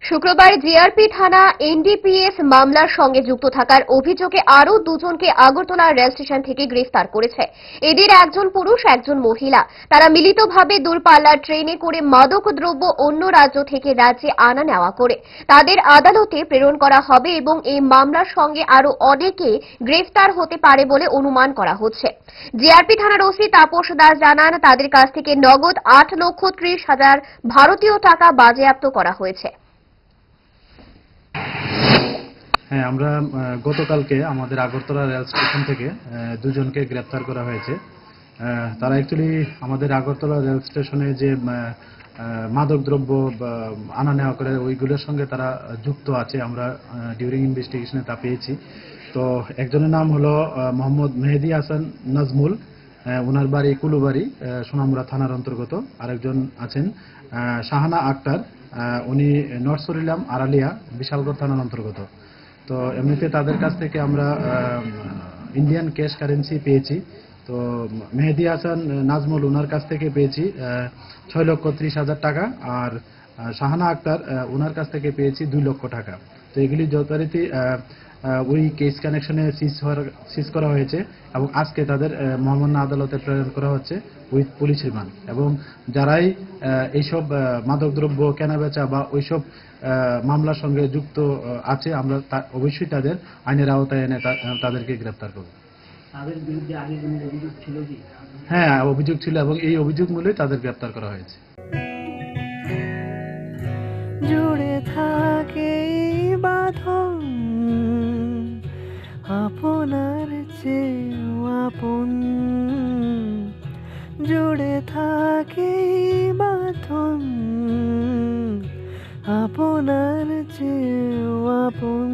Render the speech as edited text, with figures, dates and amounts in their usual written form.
শুক্রবার জিআরপি থানা এনডিপিএস মামলার সঙ্গে যুক্ত থাকার অভিযোগে আরও দুজনকে আগরতলা রেল স্টেশন থেকে গ্রেফতার করেছে। এদের একজন পুরুষ, একজন মহিলা। তারা মিলিতভাবে দূরপাল্লার ট্রেনে করে মাদক দ্রব্য অন্য রাজ্য থেকে রাজ্যে আনা নেওয়া করে তাদের আদালতে প্রেরণ করা হবে এবং এই মামলার সঙ্গে আরও অনেকে গ্রেফতার হতে পারে বলে অনুমান করা হচ্ছে। জিআরপি থানার ওসি তাপস দাস জানান, তাদের কাছ থেকে নগদ 8,30,000 ভারতীয় টাকা বাজেয়াপ্ত করা হয়েছে। হ্যাঁ, আমরা গতকালকে আমাদের আগরতলা রেল স্টেশন থেকে দুজনকে গ্রেপ্তার করা হয়েছে। তারা অ্যাকচুয়ালি আমাদের আগরতলা রেল স্টেশনে যে মাদকদ্রব্য আনা নেওয়া করে ওইগুলোর সঙ্গে তারা যুক্ত আছে। আমরা ডিউরিং ইনভেস্টিগেশনে তা পেয়েছি। তো একজনের নাম হলো মোহাম্মদ মেহেদি হাসান নাজমুল, ওনার বাড়ি কুলুবাড়ি, সোনামুড়া থানার অন্তর্গত। আরেকজন আছেন শাহানা আক্তার, উনি নরসরিলাম আড়ালিয়া বিশালগড় থানার অন্তর্গত। তো এমনিতে তাদের কাছ থেকে আমরা ইন্ডিয়ান ক্যাশ কারেন্সি পেয়েছি। তো মেহেদি হাসান নাজমুল ওনার কাছ থেকে পেয়েছি 6,30,000 টাকা, আর শাহানা আক্তার ওনার কাছ থেকে পেয়েছি 2 লক্ষ টাকা। তো এগুলি যথারীতি ওই কেস কানেকশনে সিজ করা হয়েছে এবং আজকে তাদের মহামান্য আদালতে প্রেরণ করা হচ্ছে উইথ পুলিশ রিমান্ড। এবং যারাই এইসব মাদকদ্রব্য কেনাবেচা বা ওইসব মামলার সঙ্গে যুক্ত আছে, আমরা অবশ্যই তাদের আইনের আওতায় এনে তাদেরকে গ্রেপ্তার করব। তাদের বিরুদ্ধে আগে কোনো অভিযোগ ছিল কি? হ্যাঁ, অভিযোগ ছিল এবং এই অভিযোগ মূলেই তাদের গ্রেপ্তার করা হয়েছে। জুড়ে থাকে বাঁধন আপনার চেয়েও আপন, জুড়ে থাকে বাঁধন আপনার চেয়েও আপন।